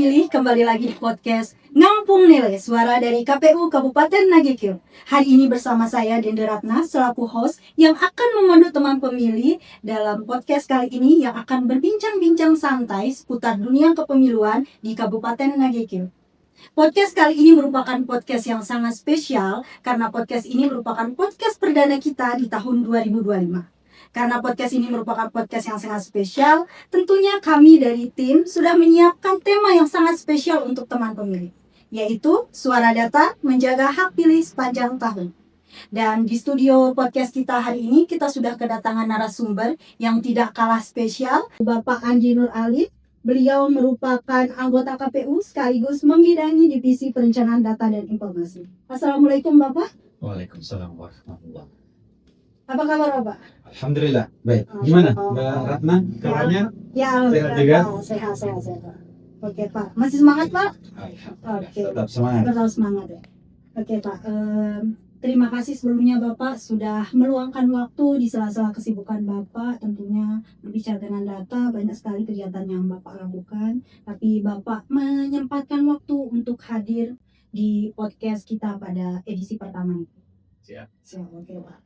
pemilih, kembali lagi di podcast Ngampung Nilai, suara dari KPU Kabupaten Nagekil. Hari ini bersama saya Dende Ratna selaku host yang akan memandu teman pemilih dalam podcast kali ini yang akan berbincang-bincang santai seputar dunia kepemiluan di Kabupaten Nagekil. Podcast kali ini merupakan podcast yang sangat spesial karena podcast ini merupakan podcast perdana kita di tahun 2025. Karena podcast ini merupakan podcast yang sangat spesial, tentunya kami dari tim sudah menyiapkan tema yang sangat spesial untuk teman pemilih, yaitu Suara Data Menjaga Hak Pilih Sepanjang Tahun. Dan di studio podcast kita hari ini kita sudah kedatangan narasumber yang tidak kalah spesial, Bapak Andi Nur Alif. Beliau merupakan anggota KPU sekaligus membidangi Divisi Perencanaan Data dan Informasi. Assalamualaikum Bapak. Waalaikumsalam warahmatullahi wabarakatuh. Apa kabar Bapak? Alhamdulillah, baik. Gimana Mbak Ratna kabarnya? Ya, Sehat juga? Sehat. Oke Pak, masih semangat Pak? Alhamdulillah, Oke. tetap semangat. Tetap semangat ya. Oke Pak, terima kasih sebelumnya Bapak sudah meluangkan waktu di sela-sela kesibukan Bapak, tentunya berbicara dengan data, banyak sekali kegiatan yang Bapak lakukan, tapi Bapak menyempatkan waktu untuk hadir di podcast kita pada edisi pertama ini. Siap, oke Pak.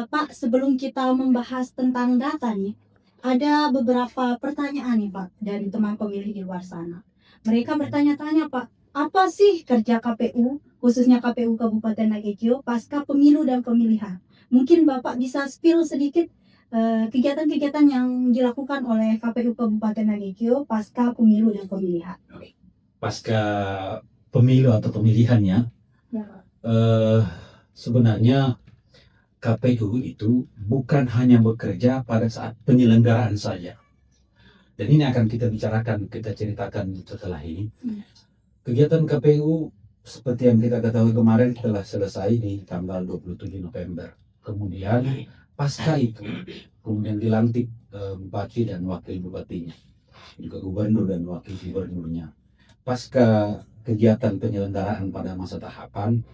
Pak, sebelum kita membahas tentang data nih, ada beberapa pertanyaan nih Pak dari teman pemilih di luar sana. Mereka bertanya-tanya Pak, apa sih kerja KPU, khususnya KPU Kabupaten Nagekil pasca pemilu dan pemilihan? Mungkin Bapak bisa spill sedikit kegiatan-kegiatan yang dilakukan oleh KPU Kabupaten Nagekil pasca pemilu dan pemilihan. Pasca pemilu atau pemilihannya, Ya Pak. sebenarnya KPU itu bukan hanya bekerja pada saat penyelenggaraan saja. Dan ini akan kita bicarakan, kita ceritakan setelah ini. Kegiatan KPU seperti yang kita ketahui kemarin telah selesai di tanggal 27 November. Kemudian pasca itu, kemudian dilantik bupati dan wakil bupatinya, juga gubernur dan wakil gubernurnya. Pasca kegiatan penyelenggaraan pada masa tahapan,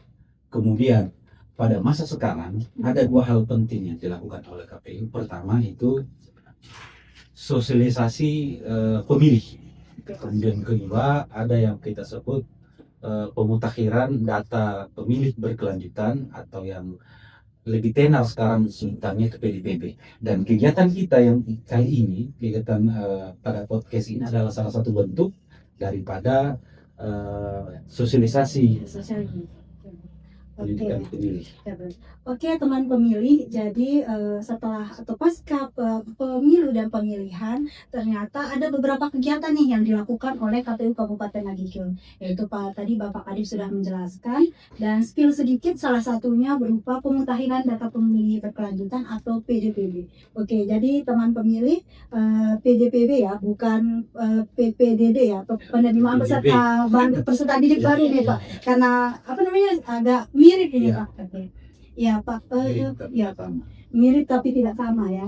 kemudian pada masa sekarang ada dua hal penting yang dilakukan oleh KPU. Pertama itu sosialisasi pemilih. Kemudian kedua ada yang kita sebut pemutakhiran data pemilih berkelanjutan atau yang lebih tenar sekarang sebutannya itu PDPB. Dan kegiatan kita yang kali ini, kegiatan pada podcast ini adalah salah satu bentuk daripada sosialisasi pendidikan pemilih. Oke teman pemilih, jadi setelah atau pasca pemilu dan pemilihan ternyata ada beberapa kegiatan nih yang dilakukan oleh KPU Kabupaten Nagekil, yaitu Pak tadi Bapak Adib sudah menjelaskan dan spill sedikit, salah satunya berupa pemutakhiran data pemilih berkelanjutan atau PDPB. Oke, jadi teman pemilih PDPB ya, bukan PPDD ya, atau penerimaan peserta didik baru nih Pak, karena apa namanya agak mirip ini Pak. Ya Pak, mirip tapi tidak sama ya.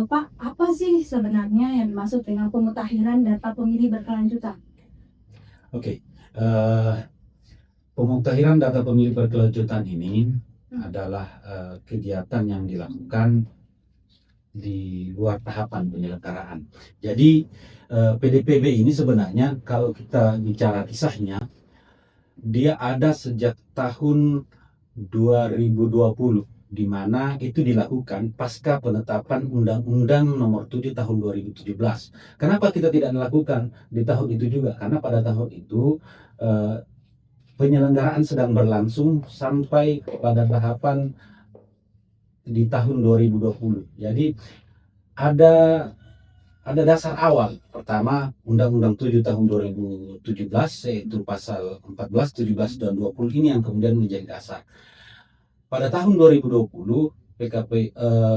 Pak, apa sih sebenarnya yang dimaksud dengan pemutakhiran data pemilih berkelanjutan? Oke, pemutakhiran data pemilih berkelanjutan ini adalah kegiatan yang dilakukan di luar tahapan penyelenggaraan. Jadi PDPB ini sebenarnya kalau kita bicara kisahnya, dia ada sejak tahun 2020, di mana itu dilakukan pasca penetapan Undang-Undang Nomor 7 Tahun 2017. Kenapa kita tidak melakukan di tahun itu juga? Karena pada tahun itu penyelenggaraan sedang berlangsung sampai pada tahapan di tahun 2020. Jadi ada dasar awal. Pertama, Undang-Undang 7 tahun 2017 yaitu pasal 14, 17 dan 20 ini yang kemudian menjadi dasar. Pada tahun 2020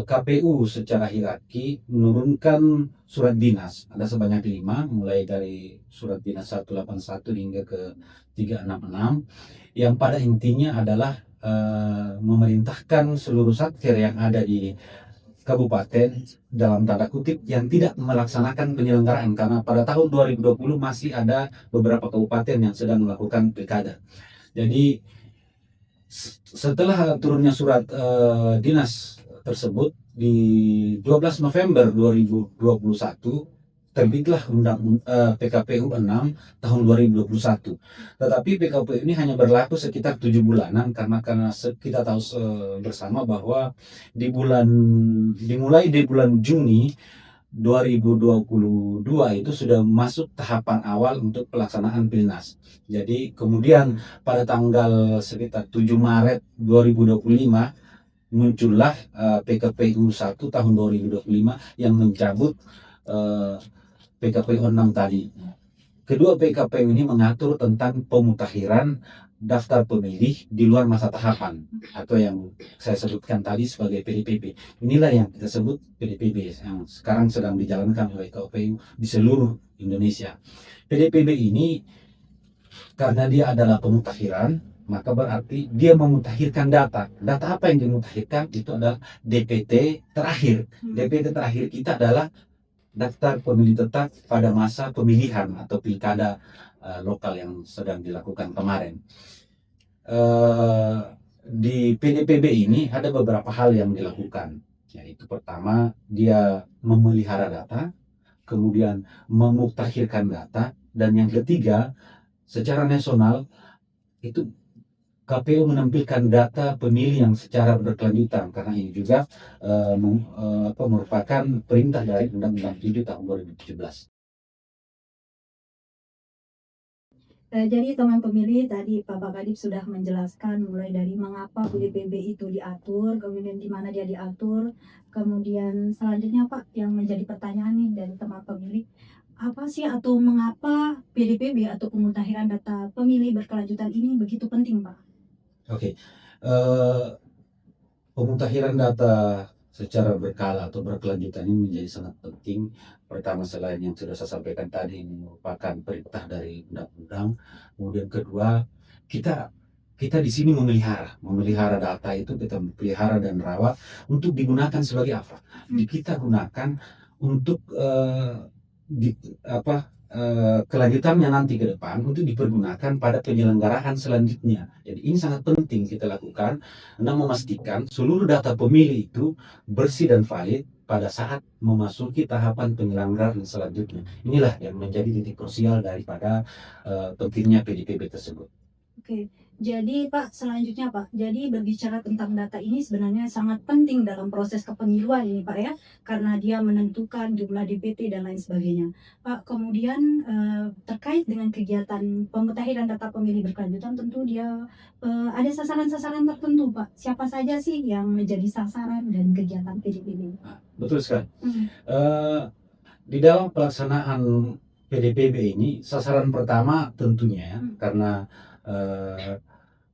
KPU secara hierarki menurunkan surat dinas, ada sebanyak 5, mulai dari surat dinas 181 hingga ke 366, yang pada intinya adalah memerintahkan seluruh satker yang ada di kabupaten dalam tanda kutip yang tidak melaksanakan penyelenggaraan, karena pada tahun 2020 masih ada beberapa kabupaten yang sedang melakukan pilkada. Jadi setelah turunnya surat dinas tersebut di 12 November 2021 terbitlah PKPU 6 tahun 2021. Tetapi PKPU ini hanya berlaku sekitar 7 bulanan karena kita tahu bersama bahwa dimulai di bulan Juni 2022 itu sudah masuk tahapan awal untuk pelaksanaan Pilnas. Jadi kemudian pada tanggal sekitar 7 Maret 2025 muncullah PKPU 1 tahun 2025 yang mencabut PKPU 6 tadi. Kedua PKPU ini mengatur tentang pemutakhiran daftar pemilih di luar masa tahapan atau yang saya sebutkan tadi sebagai PDPB. Inilah yang kita sebut PDPB yang sekarang sedang dijalankan oleh KPU di seluruh Indonesia. PDPB ini karena dia adalah pemutakhiran, maka berarti dia memutakhirkan data. Data apa yang dimutakhirkan? Itu adalah DPT terakhir. DPT terakhir kita adalah daftar pemilih tetap pada masa pemilihan atau pilkada lokal yang sedang dilakukan kemarin. Di PDPB ini ada beberapa hal yang dilakukan, yaitu pertama dia memelihara data, kemudian memutakhirkan data, dan yang ketiga secara nasional itu KPU menampilkan data pemilih yang secara berkelanjutan karena ini juga merupakan perintah dari Undang-Undang 7 tahun 2017. Jadi teman pemilih tadi Pak Kadip sudah menjelaskan mulai dari mengapa PDPB itu diatur, kemudian di mana dia diatur, kemudian selanjutnya Pak yang menjadi pertanyaan nih dari teman pemilih, apa sih atau mengapa PDPB atau pemutakhiran data pemilih berkelanjutan ini begitu penting Pak? Oke, pemutakhiran data secara berkala atau berkelanjutan ini menjadi sangat penting. Pertama, selain yang sudah saya sampaikan tadi, ini merupakan perintah dari undang-undang. Kemudian kedua, kita di sini memelihara data itu, kita pelihara dan rawat untuk digunakan sebagai apa? Kita gunakan untuk kelanjutannya nanti ke depan untuk dipergunakan pada penyelenggaraan selanjutnya. Jadi ini sangat penting kita lakukan untuk memastikan seluruh data pemilih itu bersih dan valid pada saat memasuki tahapan penyelenggaraan selanjutnya. Inilah yang menjadi titik krusial daripada pentingnya PDPB tersebut. Oke, jadi Pak selanjutnya Pak, jadi berbicara tentang data ini sebenarnya sangat penting dalam proses kepemiluan ini Pak ya, karena dia menentukan jumlah DPT dan lain sebagainya. Pak, kemudian terkait dengan kegiatan pemutakhiran data pemilih berkelanjutan tentu dia ada sasaran-sasaran tertentu Pak. Siapa saja sih yang menjadi sasaran dan kegiatan PDPB? Betul sekali. Di dalam pelaksanaan PDPB ini sasaran pertama tentunya karena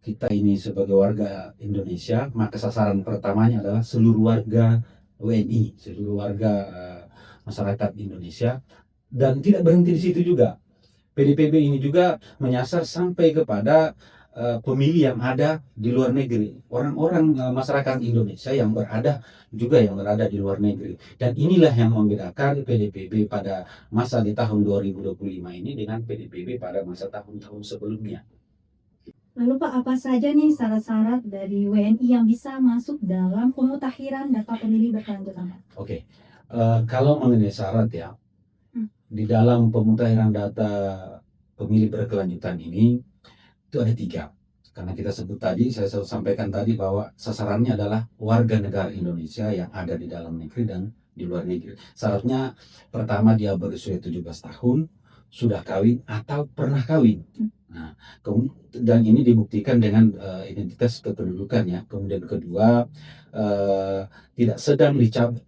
kita ini sebagai warga Indonesia, maka sasaran pertamanya adalah seluruh warga WNI, seluruh warga masyarakat Indonesia, dan tidak berhenti di situ juga. PDPB ini juga menyasar sampai kepada pemilih yang ada di luar negeri, orang-orang masyarakat Indonesia yang berada di luar negeri. Dan inilah yang membedakan PDPB pada masa di tahun 2025 ini dengan PDPB pada masa tahun-tahun sebelumnya. Lalu Pak, apa saja nih syarat-syarat dari WNI yang bisa masuk dalam pemutakhiran data pemilih berkelanjutan? Oke, kalau mengenai syarat ya, di dalam pemutakhiran data pemilih berkelanjutan ini itu ada 3. Karena kita sebut tadi, saya sampaikan tadi bahwa sasarannya adalah warga negara Indonesia yang ada di dalam negeri dan di luar negeri. Syaratnya pertama dia berusia 17 tahun, sudah kawin atau pernah kawin. Nah, dan ini dibuktikan dengan identitas kependudukan ya. Kemudian kedua, tidak sedang dicabut,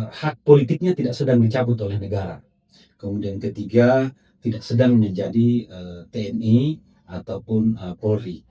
hak politiknya tidak sedang dicabut oleh negara. Kemudian ketiga, tidak sedang menjadi TNI ataupun Polri.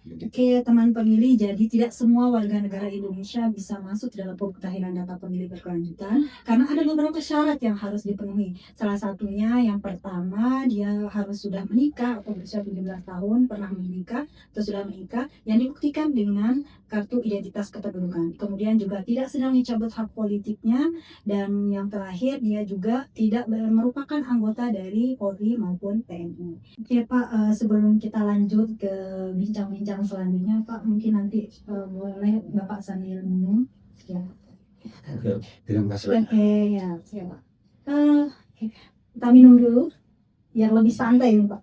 Oke, teman pemilih, jadi tidak semua warga negara Indonesia bisa masuk dalam pemutakhiran data pemilih berkelanjutan karena ada beberapa syarat yang harus dipenuhi. Salah satunya yang pertama, dia harus sudah menikah atau berusia 17 tahun, pernah menikah atau sudah menikah, yang dibuktikan dengan kartu identitas kependudukan. Kemudian juga tidak sedang dicabut hak politiknya, dan yang terakhir dia juga tidak merupakan anggota dari Polri maupun TNI. Oke Pak, sebelum kita lanjut ke bincang-bincang selanjutnya Pak, mungkin nanti boleh Bapak sambil minum ya. Oke, terima kasih. Oke ya, siap Pak. Eh, kita minum dulu biar lebih santai nih Pak.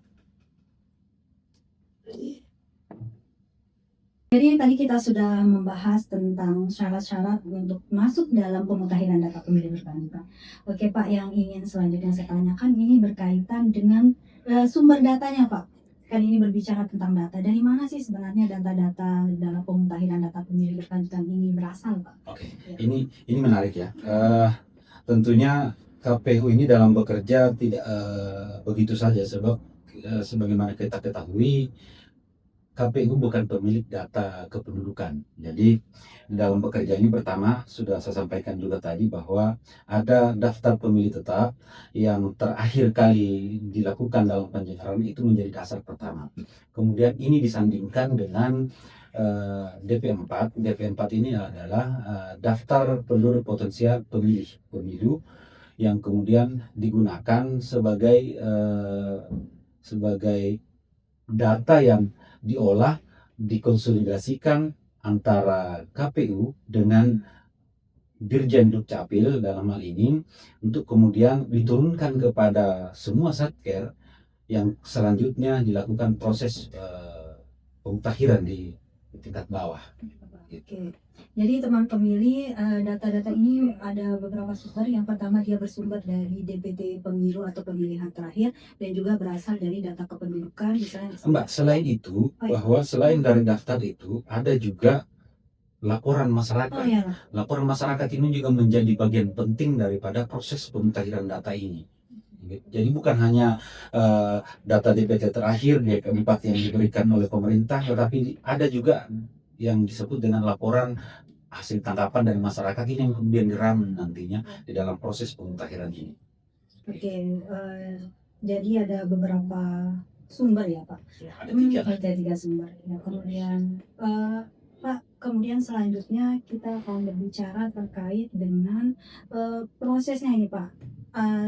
Jadi tadi kita sudah membahas tentang syarat-syarat untuk masuk dalam pemutahiran data pemilih berkelanjutan. Oke Pak, yang ingin selanjutnya saya tanyakan ini berkaitan dengan sumber datanya Pak. Kan ini berbicara tentang data. Dari mana sih sebenarnya data-data dalam pemutahiran data pemilih berkelanjutan ini berasal Pak? Oke, ini menarik ya. Tentunya KPU ini dalam bekerja tidak begitu saja, sebab sebagaimana kita ketahui KPU bukan pemilik data kependudukan. Jadi dalam bekerja ini pertama sudah saya sampaikan juga tadi bahwa ada daftar pemilih tetap yang terakhir kali dilakukan dalam penyegaran itu menjadi dasar pertama. Kemudian ini disandingkan dengan DP4. DP4 ini adalah daftar penduduk potensial pemilih pemilu yang kemudian digunakan sebagai data yang diolah, dikonsolidasikan antara KPU dengan Dirjen Dukcapil dalam hal ini untuk kemudian diturunkan kepada semua satker yang selanjutnya dilakukan proses pemutakhiran di tingkat bawah. Oke. Jadi teman pemilih data-data ini ada beberapa sumber. Yang pertama dia bersumber dari DPT pemilu atau pemilihan terakhir dan juga berasal dari data kependudukan misalnya. Mbak, selain itu, bahwa selain dari daftar itu ada juga laporan masyarakat. Oh ya. Laporan masyarakat ini juga menjadi bagian penting daripada proses pemutakhiran data ini. Jadi bukan hanya data DPT terakhir DP4 yang diberikan oleh pemerintah, tetapi ada juga yang disebut dengan laporan hasil tangkapan dari masyarakat ini yang kemudian diramen nantinya di dalam proses pemutakhiran ini. Oke, jadi ada beberapa sumber ya Pak? Ya, ada tiga sumber. Ya, kemudian Pak, kemudian selanjutnya kita akan berbicara terkait dengan prosesnya ini Pak.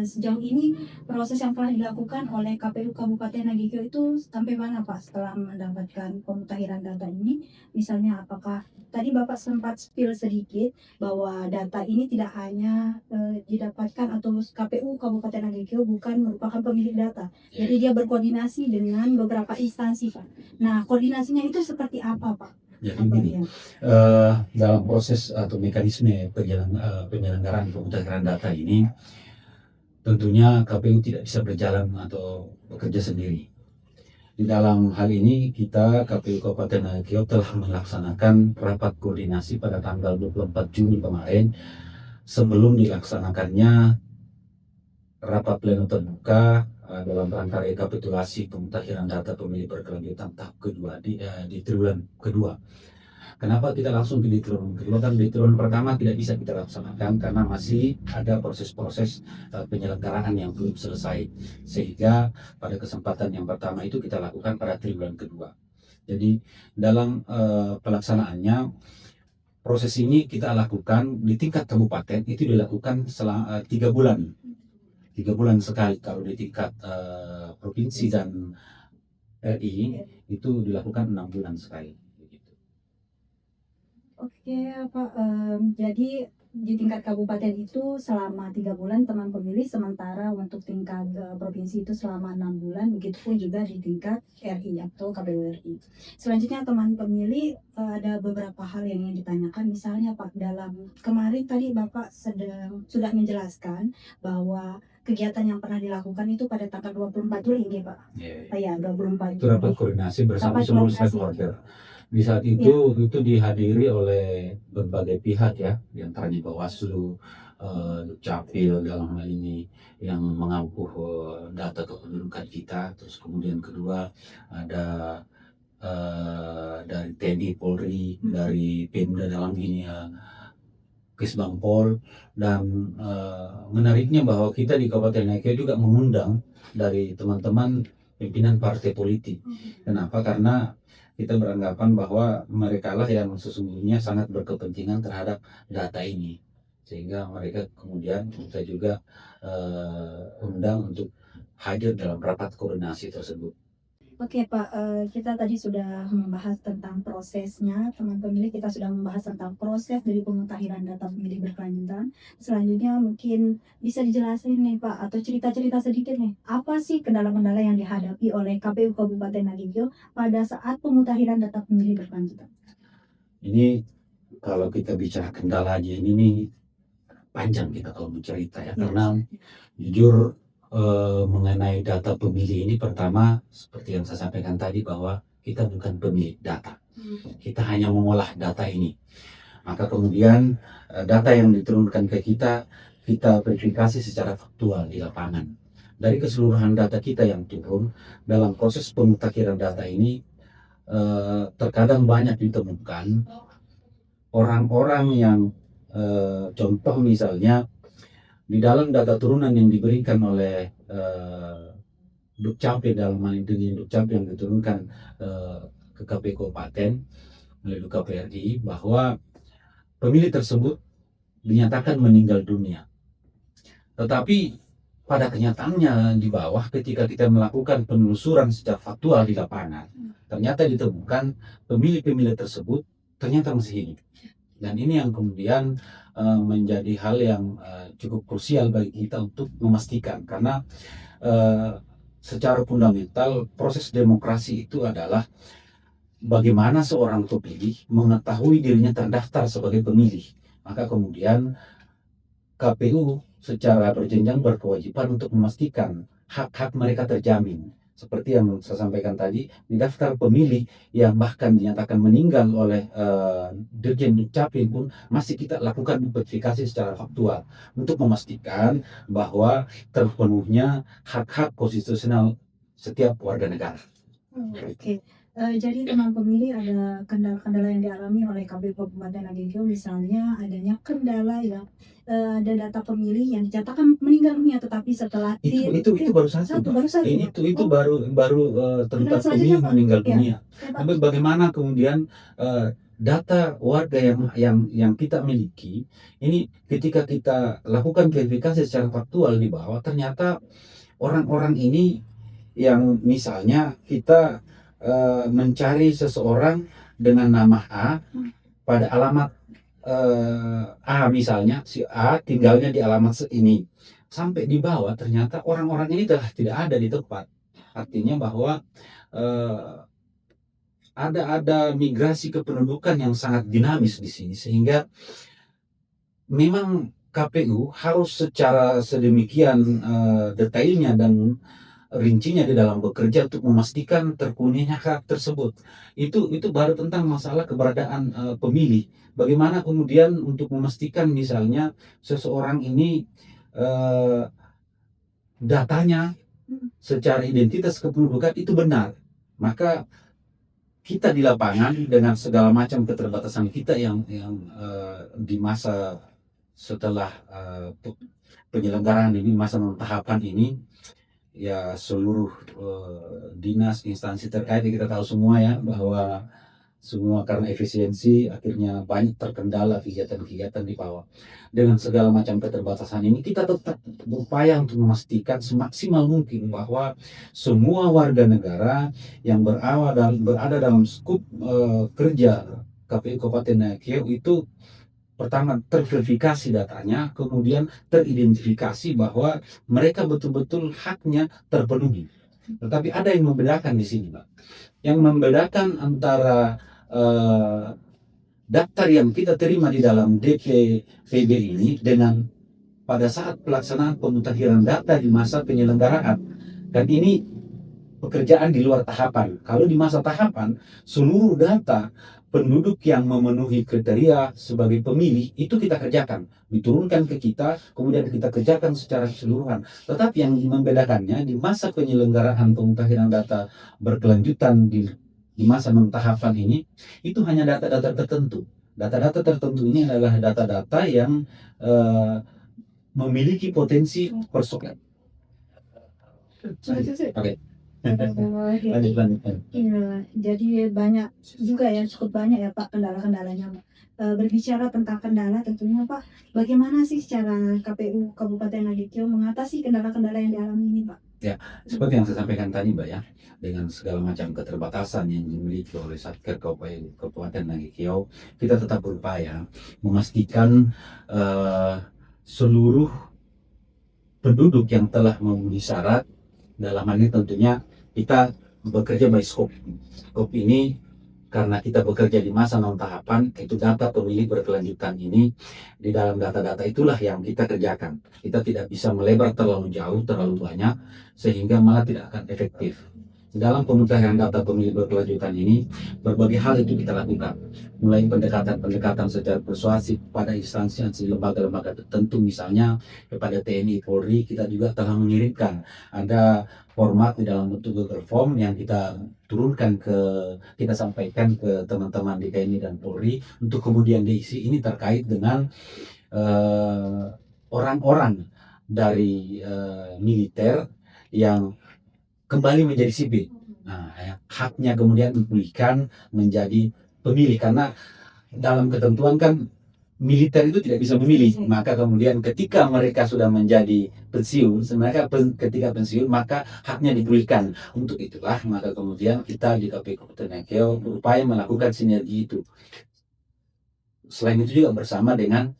Sejauh ini proses yang telah dilakukan oleh KPU Kabupaten Nagikio itu sampai mana Pak setelah mendapatkan pemutakhiran data ini? Misalnya apakah tadi Bapak sempat spill sedikit bahwa data ini tidak hanya didapatkan atau KPU Kabupaten Nagikio bukan merupakan pemilik data. Jadi dia berkoordinasi dengan beberapa instansi Pak. Nah koordinasinya itu seperti apa Pak? Jadi begini, dalam proses atau mekanisme penyelenggaraan pemutakhiran data ini, tentunya KPU tidak bisa berjalan atau bekerja sendiri. Di dalam hal ini kita KPU Kabupaten Nagikio telah melaksanakan rapat koordinasi pada tanggal 24 Juni kemarin sebelum dilaksanakannya rapat pleno terbuka dalam rangka rekapitulasi pemutakhiran data pemilih berkelanjutan tahap kedua di triwulan kedua. Kenapa kita langsung di triwulan kedua? Kan di triwulan pertama tidak bisa kita laksanakan karena masih ada proses-proses penyelenggaraan yang belum selesai. Sehingga pada kesempatan yang pertama itu kita lakukan pada triwulan kedua. Jadi dalam pelaksanaannya proses ini kita lakukan di tingkat kabupaten itu dilakukan selama 3 bulan. 3 bulan sekali. Kalau di tingkat provinsi dan RI itu dilakukan 6 bulan sekali. Oke Pak, jadi di tingkat kabupaten itu selama 3 bulan teman pemilih, sementara untuk tingkat provinsi itu selama 6 bulan, begitupun juga di tingkat RI atau KPU RI. Selanjutnya teman pemilih ada beberapa hal yang ingin ditanyakan, misalnya Pak, dalam kemarin tadi Bapak sudah menjelaskan bahwa kegiatan yang pernah dilakukan itu pada tanggal 24 Juli Pak. Ya, 24 itu rapat koordinasi bersama seluruh stakeholder. Di saat itu dihadiri oleh berbagai pihak ya, di antaranya Bawaslu, Dukcapil dalam hal ini yang mengampuh data kependudukan kita. Terus kemudian kedua ada dari TNI, Polri, dari Pemda dalam ini Kesbangpol, dan menariknya bahwa kita di Kabupaten Nagikio juga mengundang dari teman-teman pimpinan partai politik. Kenapa? Karena kita beranggapan bahwa mereka lah yang sesungguhnya sangat berkepentingan terhadap data ini, sehingga mereka kemudian kita juga undang untuk hadir dalam rapat koordinasi tersebut. Oke Pak, kita tadi sudah membahas tentang prosesnya, teman pemilih kita sudah membahas tentang proses dari pemutahiran data pemilih berkelanjutan. Selanjutnya mungkin bisa dijelasin nih Pak, atau cerita-cerita sedikit nih, apa sih kendala-kendala yang dihadapi oleh KPU Kabupaten Nagito pada saat pemutahiran data pemilih berkelanjutan? Ini kalau kita bicara kendalanya ini nih panjang kita kalau bercerita ya, Ya. karena jujur mengenai data pemilih ini pertama seperti yang saya sampaikan tadi bahwa kita bukan pemilik data, kita hanya mengolah data ini. Maka kemudian data yang diturunkan ke kita, kita verifikasi secara faktual di lapangan. Dari keseluruhan data kita yang turun dalam proses pemutakhiran data ini, terkadang banyak ditemukan orang-orang yang contoh misalnya di dalam data turunan yang diberikan oleh Dukcapil, dalam hal ini Dukcapil yang diturunkan ke KPU Kabupaten melalui KPRI, bahwa pemilih tersebut dinyatakan meninggal dunia. Tetapi pada kenyataannya di bawah, ketika kita melakukan penelusuran secara faktual di lapangan, ternyata ditemukan pemilih-pemilih tersebut ternyata masih hidup. Dan ini yang kemudian menjadi hal yang cukup krusial bagi kita untuk memastikan, karena secara fundamental proses demokrasi itu adalah bagaimana seorang pemilih mengetahui dirinya terdaftar sebagai pemilih. Maka kemudian KPU secara berjenjang berkewajiban untuk memastikan hak-hak mereka terjamin. Seperti yang saya sampaikan tadi, di daftar pemilih yang bahkan dinyatakan meninggal oleh Dirjen Dukcapil pun masih kita lakukan verifikasi secara faktual untuk memastikan bahwa terpenuhnya hak-hak konstitusional setiap warga negara. Oke. Jadi teman pemilih ada kendala-kendala yang dialami oleh KPU Kabupaten Nagito, misalnya adanya kendala yang ada data pemilih yang dinyatakan meninggal dunia, tetapi setelah Itu baru satu, satu Pak. baru satu Ini Pak. itu Oh, baru tentang kendala selanjutnya pemilih Pak. meninggal Ya, dunia. ya Pak. Tapi bagaimana kemudian data warga yang kita miliki ini, ketika kita lakukan verifikasi secara faktual di bawah, ternyata orang-orang ini yang misalnya kita mencari seseorang dengan nama A pada alamat A, misalnya si A tinggalnya di alamat ini, sampai di bawah ternyata orang-orang ini telah tidak ada di tempat. Artinya bahwa eh, ada migrasi kependudukan yang sangat dinamis di sini, sehingga memang KPU harus secara sedemikian detailnya dan rincinya di dalam bekerja untuk memastikan terpenuhinya hak tersebut. Itu baru tentang masalah keberadaan pemilih. Bagaimana kemudian untuk memastikan misalnya seseorang ini datanya secara identitas kependudukan itu benar. Maka kita di lapangan dengan segala macam keterbatasan kita yang di masa setelah penyelenggaraan ini, masa tahapan ini, ya seluruh dinas instansi terkait, kita tahu semua ya bahwa semua karena efisiensi akhirnya banyak terkendala kegiatan-kegiatan di bawah. Dengan segala macam keterbatasan ini, kita tetap berupaya untuk memastikan semaksimal mungkin bahwa semua warga negara yang berada dalam skup kerja KPU Kabupaten Nagito itu pertama terverifikasi datanya, kemudian teridentifikasi bahwa mereka betul-betul haknya terpenuhi. Tetapi ada yang membedakan di sini, Pak. Yang membedakan antara daftar yang kita terima di dalam DPPB ini dengan pada saat pelaksanaan pemutakhiran data di masa penyelenggaraan. Dan ini pekerjaan di luar tahapan. Kalau di masa tahapan, seluruh data penduduk yang memenuhi kriteria sebagai pemilih itu kita kerjakan, diturunkan ke kita, kemudian kita kerjakan secara keseluruhan. Tetapi yang membedakannya di masa penyelenggaraan pemutakhiran data berkelanjutan di masa tahapan ini, itu hanya data-data tertentu. Data-data tertentu ini adalah data-data yang memiliki potensi persoalan. Oke. Iya, jadi banyak juga ya, cukup banyak ya Pak kendala-kendalanya. Berbicara tentang kendala tentunya Pak, bagaimana sih cara KPU Kabupaten Nagito mengatasi kendala-kendala yang dialami ini Pak? Seperti yang saya sampaikan tadi Mbak ya, dengan segala macam keterbatasan yang dimiliki oleh Satker Kabupaten Nagekeo, kita tetap berupaya memastikan seluruh penduduk yang telah memenuhi syarat, dalam hal ini tentunya kita bekerja by scope. Scope ini karena kita bekerja di masa non tahapan, itu data pemilih berkelanjutan ini, di dalam data-data itulah yang kita kerjakan. Kita tidak bisa melebar terlalu jauh, terlalu banyak, sehingga malah tidak akan efektif. Dalam pemutakhiran data pemilih berkelanjutan ini, berbagai hal itu kita lakukan. Mulai pendekatan-pendekatan secara persuasif pada instansi lembaga-lembaga tertentu, misalnya kepada TNI Polri, kita juga telah mengirimkan ada format di dalam bentuk Google Form yang kita turunkan kita sampaikan ke teman-teman di TNI dan Polri untuk kemudian diisi. Ini terkait dengan orang-orang dari militer yang kembali menjadi sipil. Nah, haknya kemudian dipulihkan menjadi pemilih, karena dalam ketentuan kan militer itu tidak bisa memilih. Maka kemudian ketika mereka sudah menjadi pensiun, ketika pensiun maka haknya dipulihkan. Untuk itulah maka kemudian kita di KPU Kabupaten Nagekeo berupaya melakukan sinergi itu. Selain itu juga bersama dengan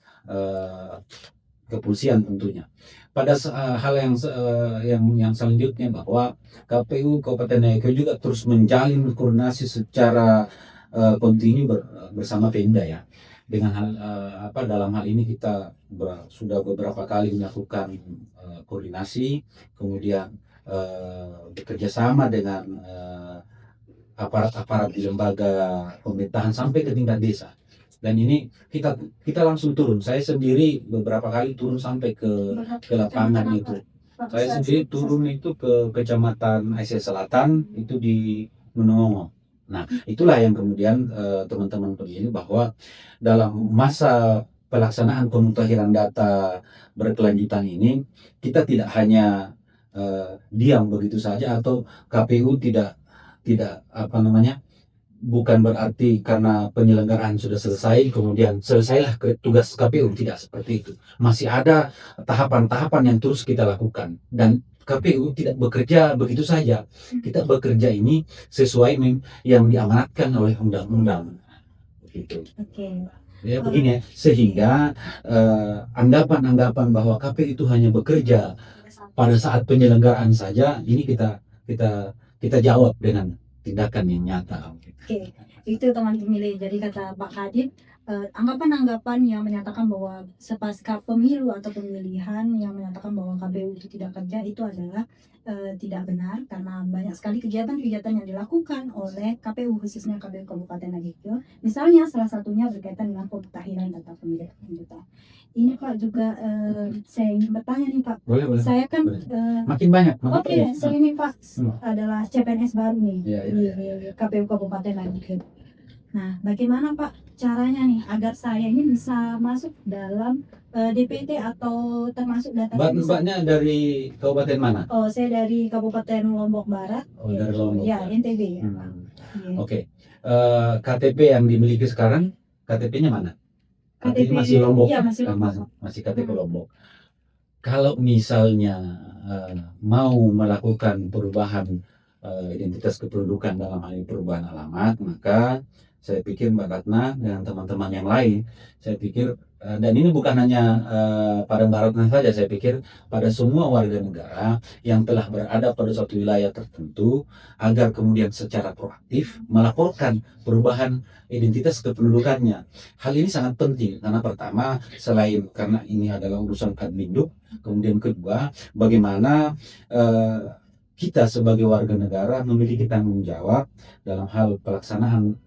kepolisian tentunya. Pada hal yang selanjutnya, bahwa KPU Kabupaten Nagekeo juga terus menjalin koordinasi secara kontinu bersama Pemda ya. Dengan dalam hal ini kita sudah beberapa kali melakukan koordinasi, kemudian bekerja sama dengan aparat-aparat di lembaga pemerintahan sampai ke tingkat desa. Dan ini kita langsung turun. Saya sendiri beberapa kali turun sampai ke lapangan itu. Saya sendiri turun itu ke Kecamatan Aceh Selatan, itu di Menongo. Nah, itulah yang kemudian teman-teman pemilih, bahwa dalam masa pelaksanaan pemutakhiran data berkelanjutan ini, kita tidak hanya diam begitu saja, atau KPU tidak bukan berarti karena penyelenggaraan sudah selesai kemudian selesailah tugas KPU. Tidak seperti itu. Masih ada tahapan-tahapan yang terus kita lakukan, dan KPU tidak bekerja begitu saja. Kita bekerja ini sesuai yang diamanatkan oleh undang-undang. Begitu. Ya begini ya, sehingga anggapan-anggapan bahwa KPU itu hanya bekerja pada saat penyelenggaraan saja, ini kita jawab dengan tindakan yang nyata. Oke, itu teman pemilih. Jadi kata Pak Kadip, anggapan-anggapan yang menyatakan bahwa sepasca pemilu atau pemilihan yang menyatakan bahwa KPU itu tidak kerja, itu adalah tidak benar, karena banyak sekali kegiatan-kegiatan yang dilakukan oleh KPU, khususnya KPU Kabupaten Nagekeo. Misalnya salah satunya berkaitan dengan pemutakhiran data pemilih berkelanjutan. Ini Pak juga saya ingin bertanya nih Pak. Boleh. Saya kan makin banyak. saya ini Pak adalah CPNS baru nih di KPU Kabupaten Nagekeo. Nah, bagaimana Pak caranya nih agar saya ini bisa masuk dalam DPT atau termasuk data? Mbaknya dari kabupaten mana? Oh, saya dari Kabupaten Lombok Barat. Dari Lombok. Ya, NTB ya. Oke. KTP yang dimiliki sekarang, KTP-nya mana? KTP masih Lombok. Iya, masih Lombok. Masih KTP Lombok. Kalau misalnya mau melakukan perubahan identitas kependudukan, dalam hal ini perubahan alamat, maka saya pikir Mbak Ratna dan teman-teman yang lain, saya pikir, dan ini bukan hanya pada Mbak Ratna saja, saya pikir pada semua warga negara yang telah berada pada suatu wilayah tertentu, agar kemudian secara proaktif melaporkan perubahan identitas kependudukannya. Hal ini sangat penting, karena pertama, selain karena ini adalah urusan Kadminduk, kemudian kedua, bagaimana kita sebagai warga negara memiliki tanggung jawab dalam hal pelaksanaan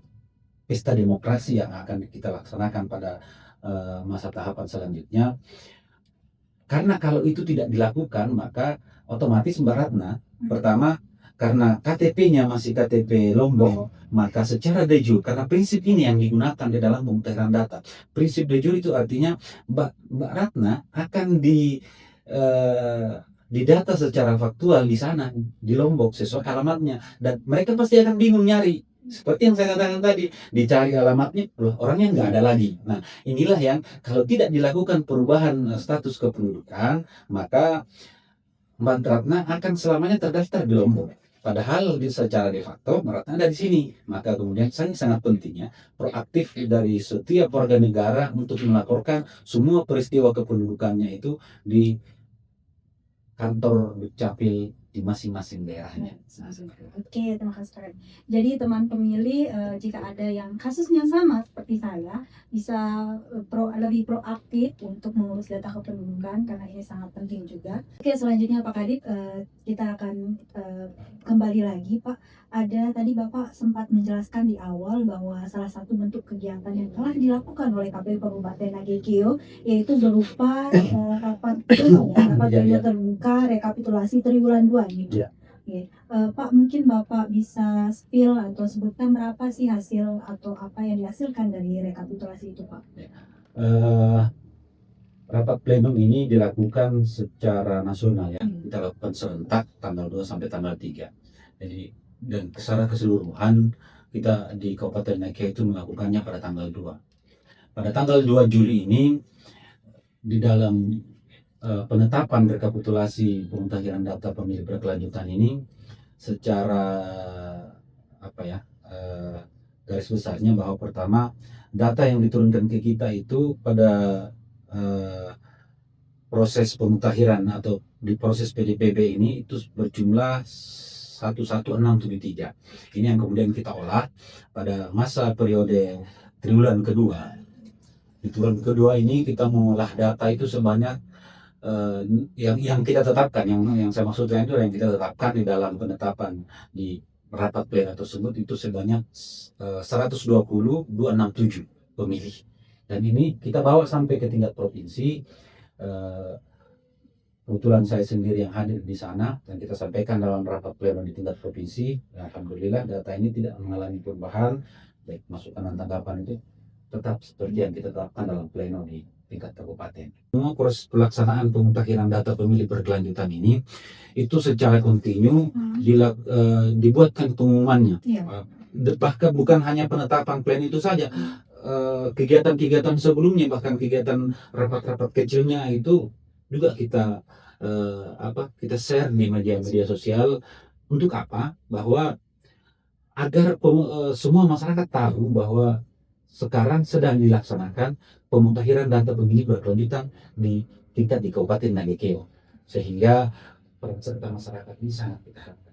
pesta demokrasi yang akan kita laksanakan pada masa tahapan selanjutnya. Karena kalau itu tidak dilakukan, maka otomatis Mbak Ratna, pertama karena KTP-nya masih KTP Lombok, maka secara de jure, karena prinsip ini yang digunakan di dalam pemutakhiran data, prinsip de jure itu artinya Mbak Ratna akan didata secara faktual di sana, di Lombok, sesuai alamatnya, dan mereka pasti akan bingung nyari. Seperti yang saya katakan tadi, dicari alamatnya, loh, orangnya nggak ada lagi. Nah, inilah yang kalau tidak dilakukan perubahan status kependudukan, maka Mbak Ratna akan selamanya terdaftar di Lombok. Padahal secara de facto Mbak Ratna ada di sini. Maka kemudian sangat pentingnya proaktif dari setiap warga negara untuk melaporkan semua peristiwa kependudukannya itu di kantor Dukcapil di masing-masing daerahnya. Oke, terima kasih Kak. Jadi teman pemilih jika ada yang kasusnya sama seperti saya bisa lebih proaktif untuk mengurus data kependudukan karena ini sangat penting juga. Oke, selanjutnya Pak Kadip kita akan kembali lagi Pak. Ada tadi Bapak sempat menjelaskan di awal bahwa salah satu bentuk kegiatan yang telah dilakukan oleh KPU Kabupaten Nagekeo yaitu berupa rapat pleno terbuka rekapitulasi triwulan 2 nih. Iya. Oke. Pak, mungkin Bapak bisa spill atau sebutkan berapa sih hasil atau apa yang dihasilkan dari rekapitulasi itu, Pak? Rapat plenum ini dilakukan secara nasional ya. Kita lakukan serentak tanggal 2 sampai tanggal 3. Jadi dan secara keseluruhan kita di Kabupaten Nagekeo itu melakukannya pada tanggal 2. Pada tanggal 2 Juli ini di dalam penetapan rekapitulasi pemutakhiran data pemilih berkelanjutan ini secara garis besarnya bahwa pertama data yang diturunkan ke kita itu pada proses pemutakhiran atau di proses PDPB ini itu berjumlah 11673. Ini yang kemudian kita olah pada masa periode triwulan kedua. Di triwulan kedua ini kita mengolah data itu sebanyak yang kita tetapkan, yang saya maksudkan itu yang kita tetapkan di dalam penetapan di rapat pleno tersebut itu sebanyak 120.267 pemilih. Dan ini kita bawa sampai ke tingkat provinsi. Kebetulan saya sendiri yang hadir di sana dan kita sampaikan dalam rapat pleno di tingkat provinsi. Alhamdulillah data ini tidak mengalami perubahan, baik masukan dan tanggapan itu tetap seperti yang kita tetapkan dalam pleno di tingkat kabupaten. Semua proses pelaksanaan pemutakhiran data pemilih berkelanjutan ini itu secara kontinu dibuatkan pengumumannya. Bahkan bukan hanya penetapan plan itu saja, kegiatan-kegiatan sebelumnya, bahkan kegiatan rapat-rapat kecilnya itu juga kita share di media-media sosial. Untuk apa? Bahwa agar semua masyarakat tahu bahwa sekarang sedang dilaksanakan pemutakhiran data pemilih berkelanjutan di tingkat di Kabupaten Nagekeo, sehingga peran serta masyarakat ini sangat kita harapkan.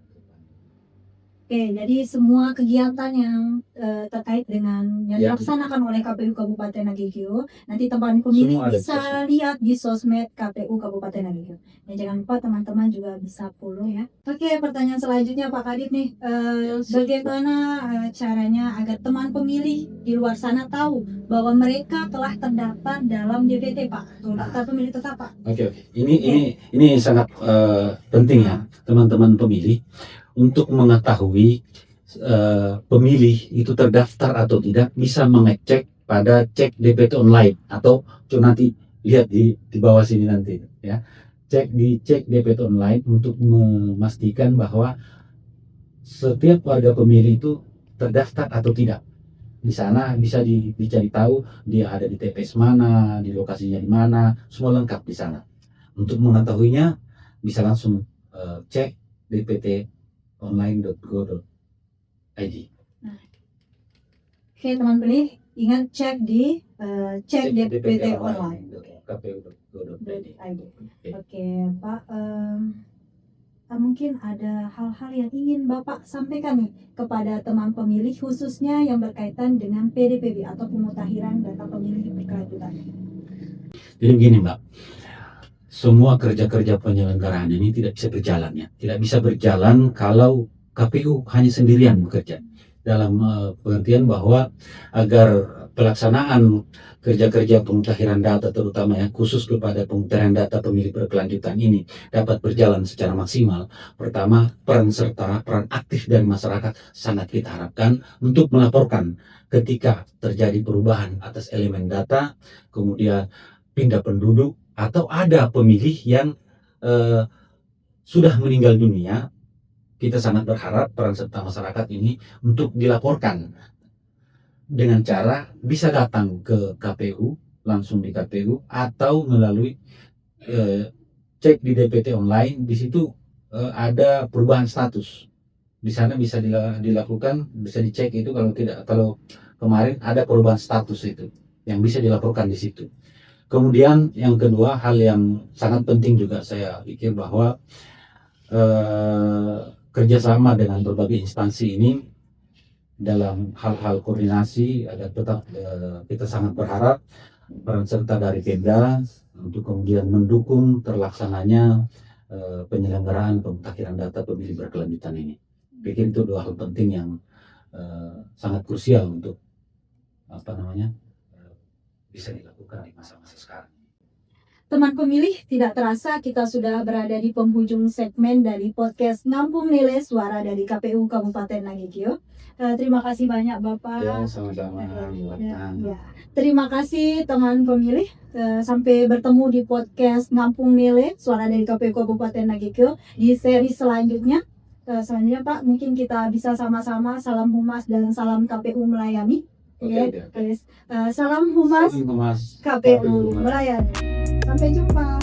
Oke, jadi semua kegiatan yang terkait dengan yang dilaksanakan oleh KPU Kabupaten Nagekeo, nanti teman pemilih bisa lihat di sosmed KPU Kabupaten Nagekeo. Dan jangan lupa teman-teman juga bisa follow ya. Oke, pertanyaan selanjutnya Pak Kadip nih, bagaimana caranya agar teman pemilih di luar sana tahu bahwa mereka telah terdaftar dalam DPT Pak, atau daftar pemilih tetap Pak? Oke. Ini sangat penting ya teman-teman pemilih untuk mengetahui pemilih itu terdaftar atau tidak, bisa mengecek pada cek DPT online atau nanti lihat di bawah sini nanti ya, cek DPT online untuk memastikan bahwa setiap warga pemilih itu terdaftar atau tidak. Di sana bisa dicari tahu dia ada di TPS mana, di lokasinya di mana, semua lengkap di sana. Untuk mengetahuinya bisa langsung cek dptonline.go.id. Oke teman pemilih, ingat cek di cek DPT online. kpu.go.id. Oke Pak, mungkin ada hal-hal yang ingin Bapak sampaikan nih kepada teman pemilih khususnya yang berkaitan dengan PDPB atau pemutakhiran data pemilih berkelanjutan. Jadi begini Mbak, semua kerja-kerja penyelenggaraan ini tidak bisa berjalan ya. Tidak bisa berjalan kalau KPU hanya sendirian bekerja. Dalam pengertian bahwa agar pelaksanaan kerja-kerja pemutakhiran data terutama yang khusus kepada pemutakhiran data pemilih berkelanjutan ini dapat berjalan secara maksimal. Pertama, peran aktif dari masyarakat sangat kita harapkan untuk melaporkan ketika terjadi perubahan atas elemen data, kemudian pindah penduduk, atau ada pemilih yang sudah meninggal dunia. Kita sangat berharap peran serta masyarakat ini untuk dilaporkan dengan cara bisa datang ke KPU, langsung di KPU, atau melalui cek di DPT online, di situ ada perubahan status. Di sana bisa dilakukan, bisa dicek itu kalau kemarin ada perubahan status itu yang bisa dilaporkan di situ. Kemudian yang kedua, hal yang sangat penting juga saya pikir bahwa kerjasama dengan berbagai instansi ini dalam hal-hal koordinasi kita sangat berharap peran serta dari Pemda untuk kemudian mendukung terlaksananya penyelenggaraan pemutakhiran data pemilih berkelanjutan ini. Pikir itu dua hal penting yang sangat krusial untuk bisa dilakukan di masa-masa sekarang. Teman pemilih, tidak terasa kita sudah berada di penghujung segmen dari podcast Ngampung Nilai Suara dari KPU Kabupaten Nagekio. Terima kasih banyak Bapak. Ya, sama-sama. Ya. Terima kasih teman pemilih. Sampai bertemu di podcast Ngampung Nilai Suara dari KPU Kabupaten Nagekio di seri selanjutnya. Selanjutnya Pak, mungkin kita bisa sama-sama salam humas dan salam KPU melayani. Oke. Salam humas, KPU melayani. Sampai jumpa.